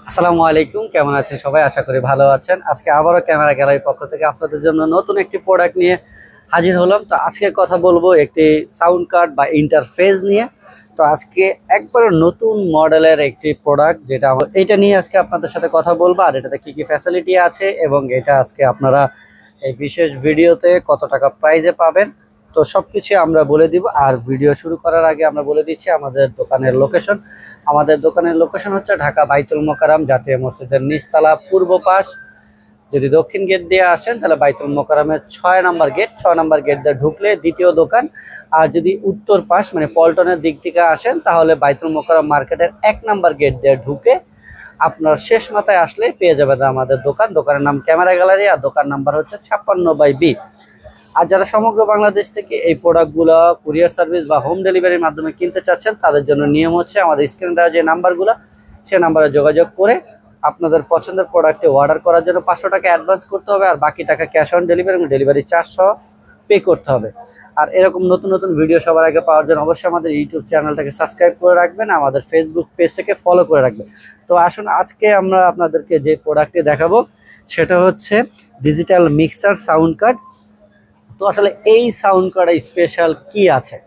আসসালামু আলাইকুম, কেমন আছেন সবাই? আশা করি ভালো আছেন। আজকে আবারও ক্যামেরা গ্যালারির পক্ষ থেকে আপনাদের জন্য নতুন একটি প্রোডাক্ট নিয়ে হাজির হলাম। তো আজকে কথা বলবো একটি সাউন্ড কার্ড বা ইন্টারফেস নিয়ে। তো আজকে একবারে নতুন মডেলের একটি প্রোডাক্ট, যেটা এটা নিয়ে আজকে আপনাদের সাথে কথা বলবো, আর এটাতে কি কি ফ্যাসিলিটি আছে এবং এটা আজকে আপনারা এই বিশেষ ভিডিওতে কত টাকা প্রাইজে পাবেন, তো সবকিছু আমরা বলে দিব। আর ভিডিও শুরু করার আগে আমরা বলে দিচ্ছি আমাদের দোকানের লোকেশন। আমাদের দোকানের লোকেশন হচ্ছে ঢাকা বাইতুল মোকাররম জাতীয় মসজিদের নিচতলা পূর্ব পাশ। যদি দক্ষিণ গেট দিয়ে আসেন তাহলে বাইতুল মোকাররমের 6 নম্বর গেট, 6 নম্বর গেট দিয়ে ঢুকলে দ্বিতীয় দোকান। আর যদি উত্তর পাশ মানে পল্টনের দিক থেকে আসেন তাহলে বাইতুল মোকাররম মার্কেটের 1 নম্বর গেট দিয়ে ঢুকে আপনার শেষ মাথায় আসলে পেয়ে যাবেন আমাদের দোকান। দোকানের নাম ক্যামেরা গ্যালারি, আর দোকান নাম্বার হচ্ছে 56/B। আর যারা সমগ্র বাংলাদেশ থেকে এই প্রোডাক্টগুলো কুরিয়ার সার্ভিস বা হোম ডেলিভারির মাধ্যমে কিনতে চাচ্ছেন, তাদের জন্য নিয়ম হচ্ছে আমাদের স্ক্রিনে দেওয়া যে নাম্বারগুলো, সে নাম্বারে যোগাযোগ করে আপনাদের পছন্দের প্রোডাক্টে অর্ডার করার জন্য 500 টাকা অ্যাডভান্স করতে হবে, আর বাকি টাকা ক্যাশ অন ডেলিভারি এবং ডেলিভারি চার্জ সহ পে করতে হবে। আর এরকম নতুন নতুন ভিডিও সবার আগে পাওয়ার জন্য অবশ্যই আমাদের ইউটিউব চ্যানেলটাকে সাবস্ক্রাইব করে রাখবেন, আমাদের ফেসবুক পেজটাকে ফলো করে রাখবেন। তো আসুন, আজকে আমরা আপনাদেরকে যে প্রোডাক্টটি দেখাবো সেটা হচ্ছে ডিজিটাল মিক্সার সাউন্ড কার্ড। তো আসলে এই সাউন্ড কার্ডে স্পেশাল কি আছে,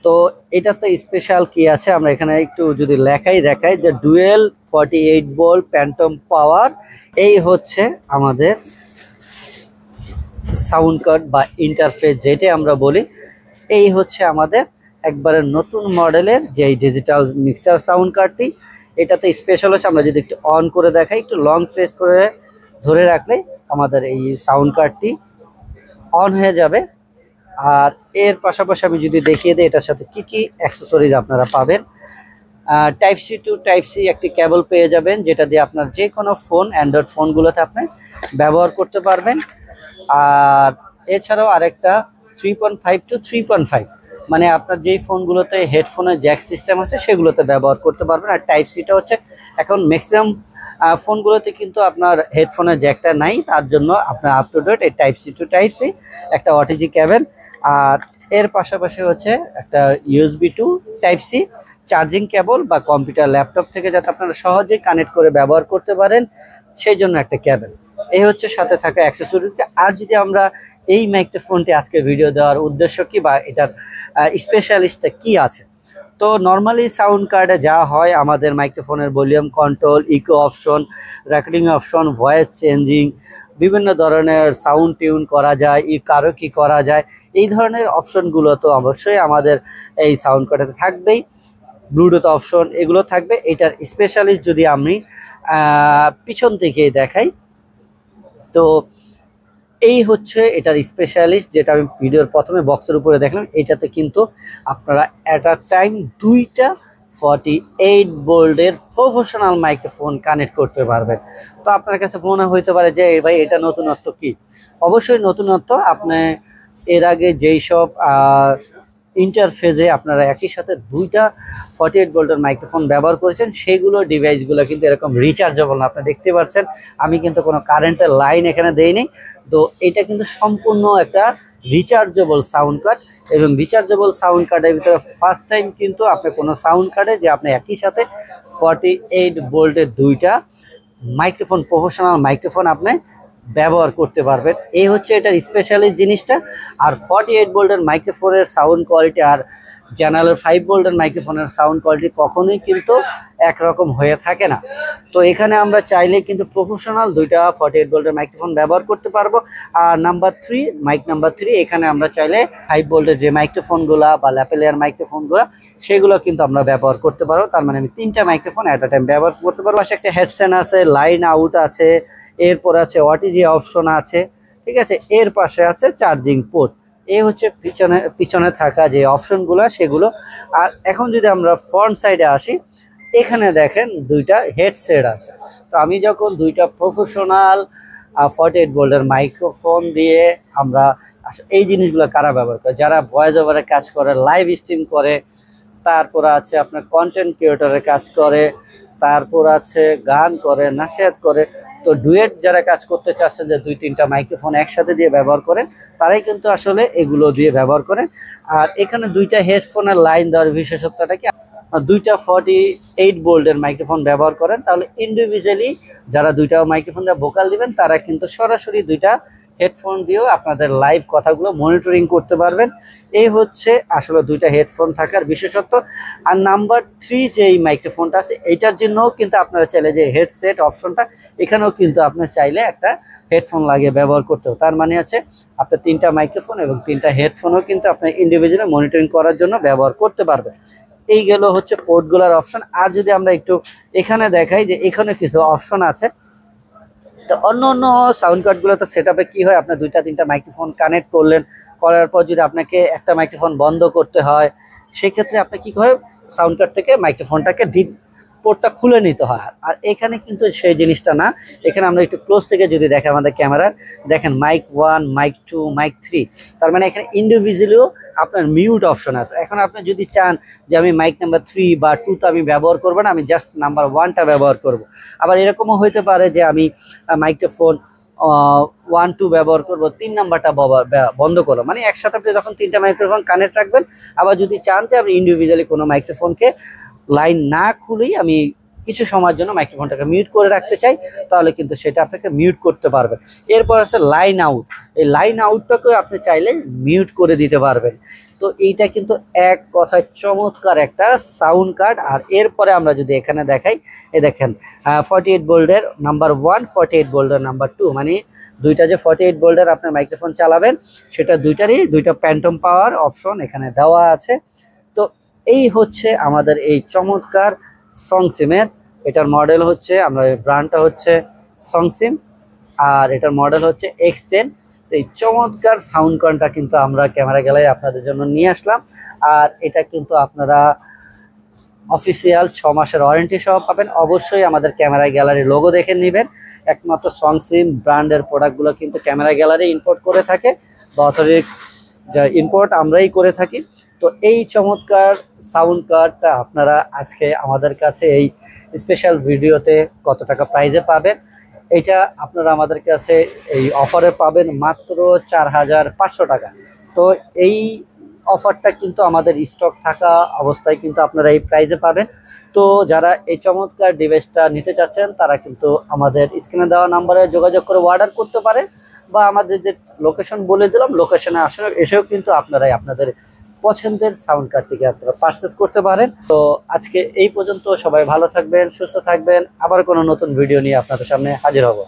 তো এটাতে স্পেশাল কি আছে আমরা এখানে একটু যদি লেখাই দেখাই, যে ডুয়েল 48 ভোল্ট প্যান্টম পাওয়ার, এই হচ্ছে আমাদের সাউন্ড কার্ড বা ইন্টারফেস যেটা আমরা বলি। এই হচ্ছে আমাদের একবারে নতুন মডেলের যে ডিজিটাল মিক্সার সাউন্ড কার্ডটি। এটাতে স্পেশাল হচ্ছে, আমরা যদি একটু অন করে দেখাই, একটু লং প্রেস করে ধরে রাখলে আমাদের এই সাউন্ড কার্ডটি অন হয়ে যাবে। আর এর পাশাপাশি আমি যদি দেখিয়ে দিই এটার সাথে কি কি অ্যাক্সেসরিজ আপনারা পাবেন। Type C to type C একটি কেবল পেয়ে যাবেন, যেটা দিয়ে আপনার যে কোনো ফোন, অ্যান্ড্রয়েড ফোনগুলোতে আপনি ব্যবহার করতে পারবেন। আর এছাড়াও আরেকটা 3.5 টু 3.5, মানে আপনার যেই ফোনগুলোতে হেডফোনের জ্যাক সিস্টেম আছে সেগুলোতে ব্যবহার করতে পারবেন। আর টাইপ সিটা হচ্ছে এখন ম্যাক্সিমাম ফোনগুলোতে কিন্তু আপনার হেডফোনের জ্যাকটা নাই, তার জন্য আপনার আপ টু ডেট এই type C to type C একটা ওটিজি কেবল। আর এর পাশাপাশি হচ্ছে একটা USB to type C charging cable, বা কম্পিউটার ল্যাপটপ থেকে যাতে আপনারা সহজেই কানেক্ট করে ব্যবহার করতে পারেন সেই জন্য একটা কেবল। এই হচ্ছে সাথে থাকা অ্যাক্সেসরিজ। আর যদি আমরা এই মাইক্রোফোনটি আজকে ভিডিও দেওয়ার উদ্দেশ্য কি বা এটার স্পেশালিস্টটা কি আছে, তো নর্মালি সাউন্ড কার্ডে যা হয় আমাদের মাইক্রোফোনের volume control, echo option, recording option, voice changing, বিভিন্ন ধরনের সাউন্ড টিউন করা যায়, কারো কি করা যায়, এই ধরনের অপশনগুলো তো অবশ্যই আমাদের এই সাউন্ড কার্ডে থাকবেই। ব্লুটুথ অপশন এগুলো থাকবে। এটার স্পেশালিস্ট যদি আমি পিছন থেকে দেখাই, তো এই হচ্ছে এটার স্পেশালিস্ট, যেটা আমি ভিডিওর প্রথমে বক্সের উপরে দেখলাম। এটাতে কিন্তু আপনারা অ্যাট আ টাইম দুইটা 48 ভোল্টের প্রফেশনাল মাইক্রোফোন কানেক্ট করতে পারবেন। তো আপনার কাছে মনে হইতে পারে যে ভাই এটা নতুনত্ব কি? অবশ্যই নতুনত্ব। আপনি এর আগে যেই সব ইন্টারফেসে আপনারা একই সাথে দুইটা 48 ভোল্টের মাইক্রোফোন ব্যবহার করেছেন, সেইগুলো ডিভাইসগুলো কিন্তু এরকম রিচার্জেবল না। আপনি দেখতে পাচ্ছেন আমি কিন্তু কোনো কারেন্টের লাইন এখানে দেইনি। তো এটা কিন্তু সম্পূর্ণ একটা রিচার্জেবল সাউন্ড কার্ড, এবং রিচার্জেবল সাউন্ড কার্ডের ভিতরে ফার্স্ট টাইম কিন্তু আপনি কোনো সাউন্ড কার্ডে যে আপনি একই সাথে 48 ভোল্টের দুইটা মাইক্রোফোন, প্রফেশনাল মাইক্রোফোন আপনি ব্যবহার করতে পারবেন। এই হচ্ছে এটার স্পেশালিস্ট জিনিসটা। আর 48 ভোল্টের মাইক্রোফোনের সাউন্ড কোয়ালিটি আর চ্যানেলের 5 ভোল্টের মাইক্রোফোনের সাউন্ড কোয়ালিটি কখনোই কিন্তু একরকম হয়ে থাকে না। তো এখানে আমরা চাইলে কিন্তু প্রফেশনাল দুইটা 48 ভোল্টের মাইক্রোফোন ব্যবহার করতে পারবো। আর নাম্বার 3, মাইক নাম্বার 3, এখানে আমরা চাইলে 5 ভোল্টের যে মাইক্রোফোনগুলো বা ল্যাপেলিয়ার মাইক্রোফোনগুলো সেগুলো কিন্তু আমরা ব্যবহার করতে পারবো। তার মানে আমি 3টা মাইক্রোফোন অ্যাট আ টাইম ব্যবহার করতে পারবো। পাশে একটা হেডসেট আছে, লাইন আউট আছে, এরপর আছে ওটিজি অপশন আছে, ঠিক আছে। এর পাশে আছে চার্জিং পোর্ট। এই হচ্ছে পিছনে থাকা যে অপশনগুলো সেগুলো। আর এখন যদি আমরা ফ্রন্ট সাইডে আসি, এখানে দেখেন দুইটা হেডসেট আছে। তো আমি যখন দুইটা প্রফেশনাল 48 ভোল্টের মাইক্রোফোন দিয়ে আমরা এই জিনিসগুলো কারা ব্যবহার করে, যারা ভয়েস ওভারে কাজ করে, লাইভ স্ট্রিম করে, তারপর আছে আপনার কন্টেন্ট ক্রিয়েটরের কাজ করে, তারপর আছে গান করে, নাশিয়াত করে। তো ডুয়েট যারা কাজ করতে চাচ্ছেন যে 2-3টা মাইক্রোফোন একসাথে দিয়ে ব্যবহার করেন, তারাই কিন্তু আসলে এগুলো দিয়ে ব্যবহার করেন। আর এখানে দুইটা হেডফোনের লাইন দেওয়ার বিশেষত্বটা কি, দুইটা 48 ভোল্টের মাইক্রোফোন ব্যবহার করেন, তাহলে ইন্ডিভিজুয়ালি যারা দুইটা মাইক্রোফোন দিয়ে ভোকাল দিবেন তারা কিন্তু সরাসরি দুইটা হেডফোন দিয়েও আপনাদের লাইভ কথাগুলো মনিটরিং করতে পারবেন। এই হচ্ছে আসলে দুইটা হেডফোন থাকার বিশেষত্ব। আর নাম্বার 3 যে এই মাইক্রোফোনটা আছে এইটার জন্যও কিন্তু আপনারা চাইলে যে হেডসেট অপশনটা, এখানেও কিন্তু আপনি চাইলে একটা হেডফোন লাগিয়ে ব্যবহার করতে হবে। তার মানে আছে আপনার 3টা মাইক্রোফোন এবং 3টা হেডফোনও কিন্তু আপনি ইন্ডিভিজুয়ালি মনিটরিং করার জন্য ব্যবহার করতে পারবেন। এই গেল হচ্ছে পোর্টগুলোর অপশন। আর যদি আমরা একটু এখানে দেখাই যে এখানে কিছু অপশন আছে, তো অন্য অন্য সাউন্ড কার্ডগুলোতে সেট আপে কী হয়, আপনার 2টা 3টা মাইক্রোফোন কানেক্ট করলেন, করার পর যদি আপনাকে একটা মাইক্রোফোন বন্ধ করতে হয় সেক্ষেত্রে আপনি কী হয় সাউন্ড কার্ড থেকে মাইক্রোফোনটাকে পোর্টটা খুলে নিতে হয়। আর এখানে কিন্তু সেই জিনিসটা না। এখানে আমরা একটু ক্লোজ থেকে যদি দেখি আমাদের ক্যামেরার, দেখেন মাইক 1, মাইক 2, মাইক 3, তার মানে এখানে ইন্ডিভিজুয়ালিও আপনার মিউট অপশন আছে। এখন আপনি যদি চান যে আমি মাইক নাম্বার 3 বা 2 তো আমি ব্যবহার করব না, আমি জাস্ট নাম্বার 1টা ব্যবহার করব। আবার এরকমও হইতে পারে যে আমি মাইক্রোফোন 1, 2 ব্যবহার করব, 3 নাম্বারটা বন্ধ করবো, মানে একসাথে আপনি যখন 3টা মাইক্রোফোন কানেক্ট রাখবেন। আবার যদি চান যে আপনি ইন্ডিভিজুয়ালি কোনো মাইক্রোফোনকে লাইন না খুলেই আমি কিছু সময়ের জন্য মাইক্রোফোনটাকে মিউট করে রাখতে চাই, তাহলে কিন্তু সেটা আপনাকে মিউট করতে পারবেন। এরপর আছে লাইন আউট। এই লাইন আউটটাকেও আপনি চাইলে মিউট করে দিতে পারবেন। তো এইটা কিন্তু এক কথায় চমৎকার একটা সাউন্ড কার্ড। আর এরপরে আমরা যদি এখানে দেখাই, এই দেখেন 48 ভোল্টের নাম্বার 1, 48 ভোল্টের নাম্বার 2, মানে দুইটা যে 48 ভোল্টের আপনার মাইক্রোফোন চালাবেন সেটা দুইটারই দুইটা প্যান্টম পাওয়ার অপশন এখানে দেওয়া আছে। তো এই হচ্ছে আমাদের এই চমৎকার সংসিমের, এটার মডেল হচ্ছে, আমরা ব্র্যান্ডটা হচ্ছে সংসিম, আর এটার মডেল হচ্ছে X10। তো এই চমৎকার সাউন্ড কার্ডটা কিন্তু আমরা ক্যামেরা গ্যালারি আপনাদের জন্য নিয়ে আসলাম। আর এটা কিন্তু আপনারা অফিসিয়াল 6 মাসের ওয়ারেন্টি সহ পাবেন। অবশ্যই আমাদের ক্যামেরা গ্যালারি লোগো দেখে নেবেন। একমাত্র সংসিম ব্র্যান্ডের প্রোডাক্টগুলো কিন্তু ক্যামেরা গ্যালারি ইম্পোর্ট করে থাকে, বা অথরিক যা ইম্পোর্ট আমরাই করে থাকি। তো এই চমৎকার সাউন্ড কার্ডটা আপনারা আজকে আমাদের কাছে এই স্পেশাল ভিডিওতে কত টাকা প্রাইজে পাবেন, এটা আপনারা আমাদের কাছে এই অফারে পাবেন মাত্র 4500 টাকা। তো এই অফারটা কিন্তু আমাদের স্টক থাকা অবস্থায় কিন্তু আপনারা এই প্রাইজে পাবেন। তো যারা এই চমৎকার ডিভাইসটা নিতে চাচ্ছেন তারা কিন্তু আমাদের স্ক্রিনে দেওয়া নাম্বারে যোগাযোগ করে অর্ডার করতে পারেন, বা আমাদের যে লোকেশন বলে দিলাম লোকেশনে এসেও কিন্তু আপনারাই আপনাদের পছন্দের সাউন্ড কার্ডটিকে আপনারা পারচেস করতে পারেন। তো আজকে এই পর্যন্ত, সবাই ভালো থাকবেন, সুস্থ থাকবেন। আবার কোনো নতুন ভিডিও নিয়ে আপনাদের সামনে হাজির হব।